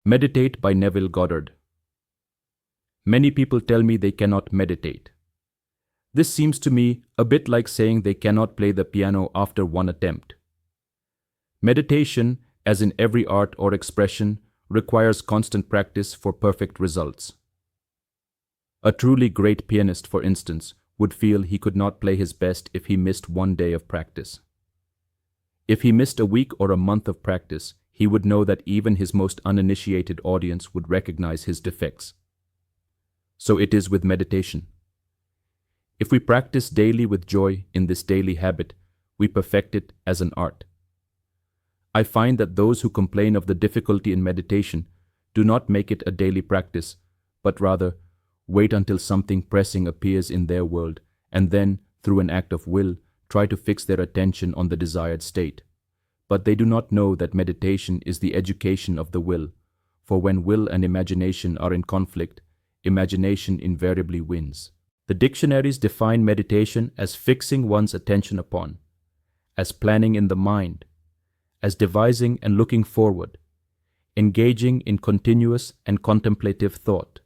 Meditate by Neville Goddard. Many people tell me they cannot meditate. This seems to me a bit like saying they cannot play the piano after one attempt. Meditation, as in every art or expression, requires constant practice for perfect results. A truly great pianist, for instance, would feel he could not play his best if he missed one day of practice. If he missed a week or a month of practice, he would know that even his most uninitiated audience would recognize his defects. So it is with meditation. If we practice daily with joy in this daily habit, we perfect it as an art. I find that those who complain of the difficulty in meditation do not make it a daily practice, but rather wait until something pressing appears in their world and then, through an act of will, try to fix their attention on the desired state. But they do not know that meditation is the education of the will, for when will and imagination are in conflict, imagination invariably wins. The dictionaries define meditation as fixing one's attention upon, as planning in the mind, as devising and looking forward, engaging in continuous and contemplative thought.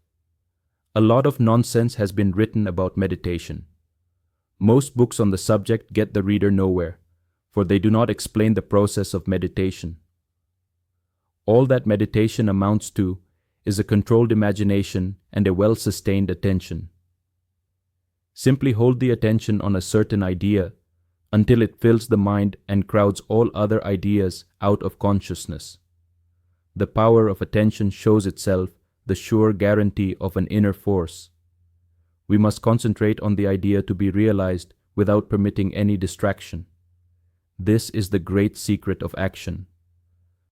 A lot of nonsense has been written about meditation. Most books on the subject get the reader nowhere, for they do not explain the process of meditation. All that meditation amounts to is a controlled imagination and a well-sustained attention. Simply hold the attention on a certain idea until it fills the mind and crowds all other ideas out of consciousness. The power of attention shows itself the sure guarantee of an inner force. We must concentrate on the idea to be realized without permitting any distraction. This is the great secret of action.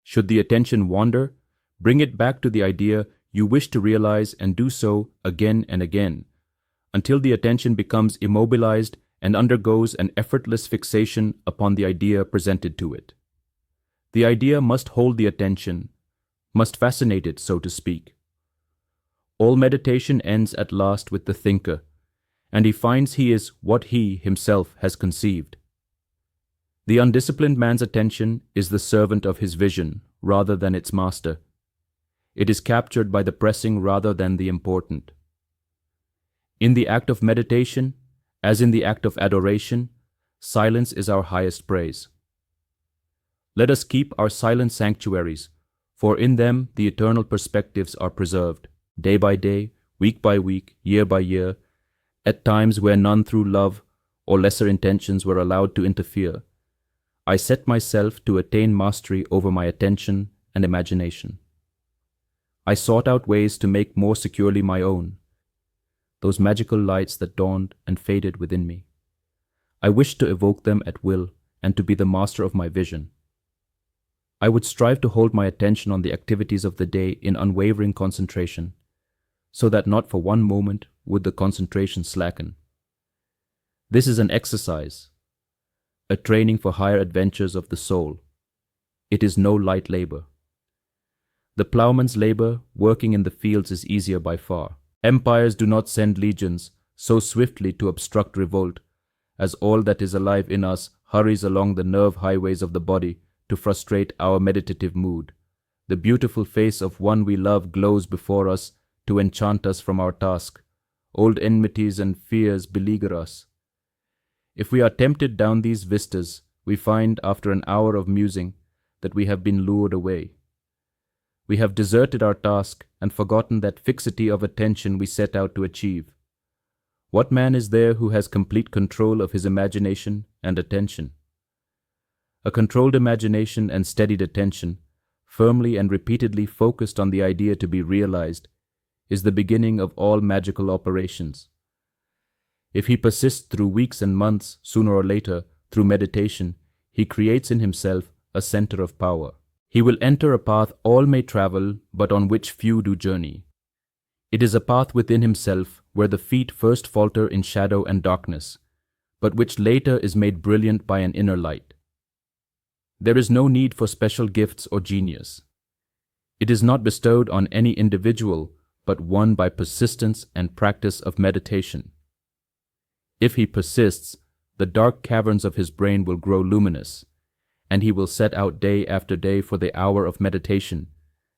Should the attention wander, bring it back to the idea you wish to realize and do so again and again, until the attention becomes immobilized and undergoes an effortless fixation upon the idea presented to it. The idea must hold the attention, must fascinate it, so to speak. All meditation ends at last with the thinker, and he finds he is what he himself has conceived. The undisciplined man's attention is the servant of his vision rather than its master. It is captured by the pressing rather than the important. In the act of meditation, as in the act of adoration, silence is our highest praise. Let us keep our silent sanctuaries, for in them the eternal perspectives are preserved, day by day, week by week, year by year, at times where none through love or lesser intentions were allowed to interfere. I set myself to attain mastery over my attention and imagination. I sought out ways to make more securely my own, those magical lights that dawned and faded within me. I wished to evoke them at will and to be the master of my vision. I would strive to hold my attention on the activities of the day in unwavering concentration, so that not for one moment would the concentration slacken. This is an exercise, a training for higher adventures of the soul. It is no light labor. The plowman's labor working in the fields is easier by far. Empires do not send legions so swiftly to obstruct revolt, as all that is alive in us hurries along the nerve highways of the body to frustrate our meditative mood. The beautiful face of one we love glows before us to enchant us from our task. Old enmities and fears beleaguer us. If we are tempted down these vistas, we find after an hour of musing that we have been lured away. We have deserted our task and forgotten that fixity of attention we set out to achieve. What man is there who has complete control of his imagination and attention? A controlled imagination and steadied attention, firmly and repeatedly focused on the idea to be realized, is the beginning of all magical operations. If he persists through weeks and months, sooner or later, through meditation, he creates in himself a center of power. He will enter a path all may travel, but on which few do journey. It is a path within himself where the feet first falter in shadow and darkness, but which later is made brilliant by an inner light. There is no need for special gifts or genius. It is not bestowed on any individual, but won by persistence and practice of meditation. If he persists, the dark caverns of his brain will grow luminous, and he will set out day after day for the hour of meditation,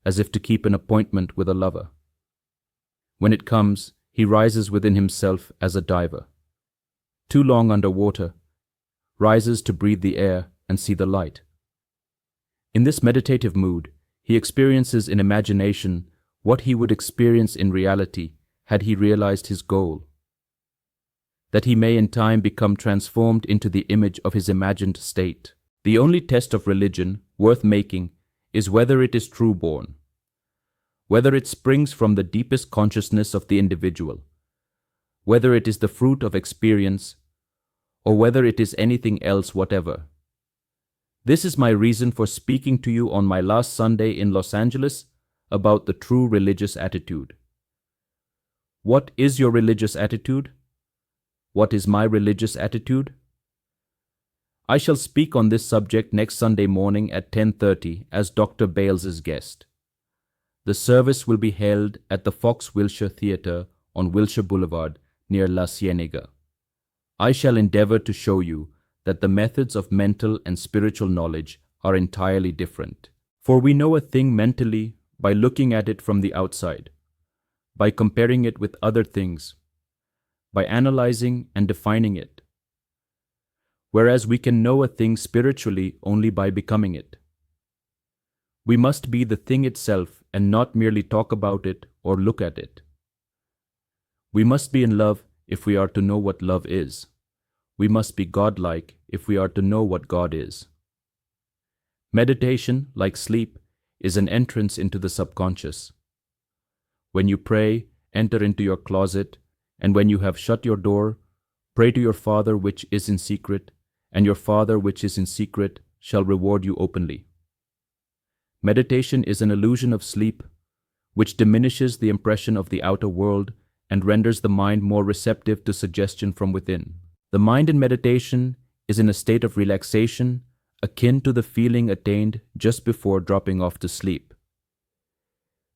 as if to keep an appointment with a lover. When it comes, he rises within himself as a diver. Too long under water, rises to breathe the air and see the light. In this meditative mood, he experiences in imagination what he would experience in reality had he realized his goal. That he may in time become transformed into the image of his imagined state. The only test of religion worth making is whether it is true-born, whether it springs from the deepest consciousness of the individual, whether it is the fruit of experience, or whether it is anything else whatever. This is my reason for speaking to you on my last Sunday in Los Angeles about the true religious attitude. What is your religious attitude? What is my religious attitude? I shall speak on this subject next Sunday morning at 10:30 as Dr. Bales's guest. The service will be held at the Fox Wilshire Theatre on Wilshire Boulevard near La Cienega. I shall endeavor to show you that the methods of mental and spiritual knowledge are entirely different. For we know a thing mentally by looking at it from the outside, by comparing it with other things, by analyzing and defining it, whereas we can know a thing spiritually only by becoming it. We must be the thing itself and not merely talk about it or look at it. We must be in love if we are to know what love is. We must be godlike if we are to know what God is. Meditation, like sleep, is an entrance into the subconscious. When you pray, enter into your closet, and when you have shut your door, pray to your Father which is in secret, and your Father which is in secret shall reward you openly. Meditation is an illusion of sleep, which diminishes the impression of the outer world and renders the mind more receptive to suggestion from within. The mind in meditation is in a state of relaxation akin to the feeling attained just before dropping off to sleep.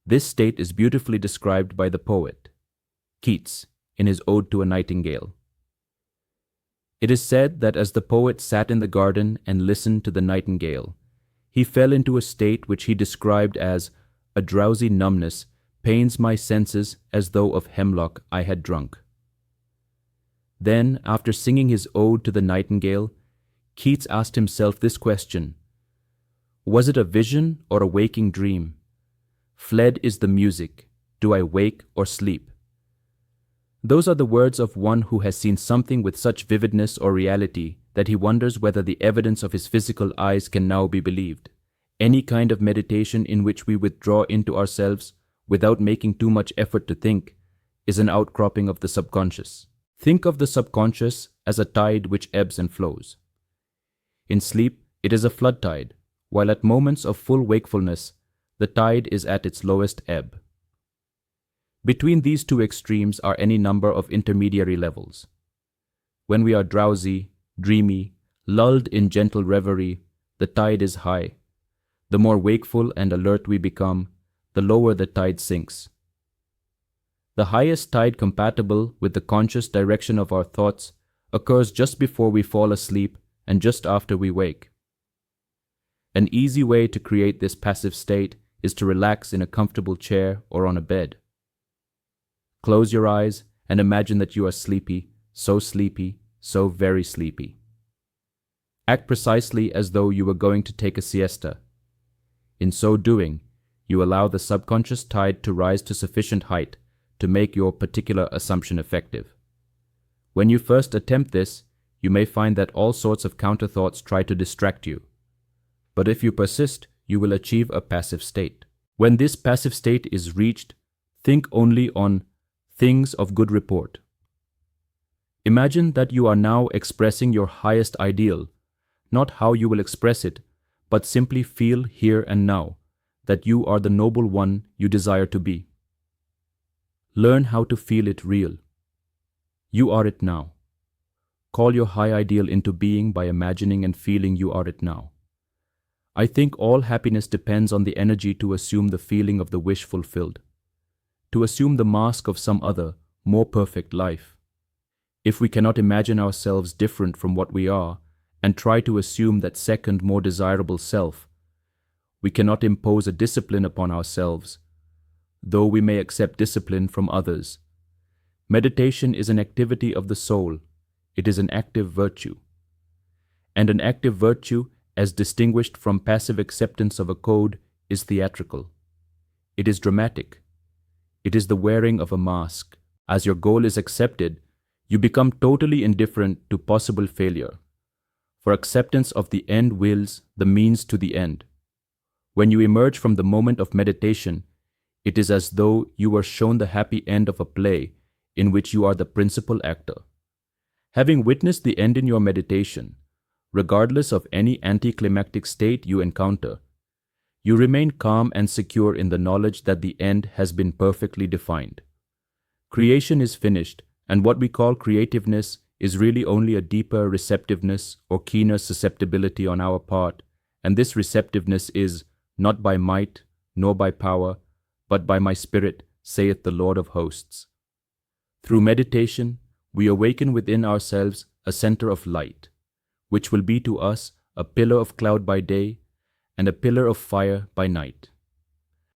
This state is beautifully described by the poet Keats in his Ode to a Nightingale. It is said that as the poet sat in the garden and listened to the nightingale, he fell into a state which he described as a drowsy numbness pains my senses as though of hemlock I had drunk. Then, after singing his ode to the nightingale, Keats asked himself this question: was it a vision or a waking dream? Fled is the music. Do I wake or sleep? Those are the words of one who has seen something with such vividness or reality that he wonders whether the evidence of his physical eyes can now be believed. Any kind of meditation in which we withdraw into ourselves without making too much effort to think is an outcropping of the subconscious. Think of the subconscious as a tide which ebbs and flows. In sleep, it is a flood tide, while at moments of full wakefulness, the tide is at its lowest ebb. Between these two extremes are any number of intermediary levels. When we are drowsy, dreamy, lulled in gentle reverie, the tide is high. The more wakeful and alert we become, the lower the tide sinks. The highest tide compatible with the conscious direction of our thoughts occurs just before we fall asleep and just after we wake. An easy way to create this passive state is to relax in a comfortable chair or on a bed. Close your eyes and imagine that you are sleepy, so very sleepy. Act precisely as though you were going to take a siesta. In so doing, you allow the subconscious tide to rise to sufficient height to make your particular assumption effective. When you first attempt this, you may find that all sorts of counter thoughts try to distract you. But if you persist, you will achieve a passive state. When this passive state is reached, think only on things of good report. Imagine that you are now expressing your highest ideal, not how you will express it, but simply feel here and now that you are the noble one you desire to be. Learn how to feel it real. You are it now. Call your high ideal into being by imagining and feeling you are it now. I think all happiness depends on the energy to assume the feeling of the wish fulfilled, to assume the mask of some other, more perfect life. If we cannot imagine ourselves different from what we are and try to assume that second, more desirable self, We cannot impose a discipline upon ourselves, though we may accept discipline from others. Meditation is an activity of the soul. It is an active virtue. And an active virtue, as distinguished from passive acceptance of a code, is theatrical. It is dramatic. It is the wearing of a mask. As your goal is accepted, you become totally indifferent to possible failure. For acceptance of the end wills the means to the end. When you emerge from the moment of meditation, it is as though you were shown the happy end of a play in which you are the principal actor. Having witnessed the end in your meditation, regardless of any anticlimactic state you encounter, you remain calm and secure in the knowledge that the end has been perfectly defined. Creation is finished, and what we call creativeness is really only a deeper receptiveness or keener susceptibility on our part, and this receptiveness is not by might nor by power, but by my spirit, saith the Lord of hosts. Through meditation, we awaken within ourselves a center of light, which will be to us a pillar of cloud by day and a pillar of fire by night.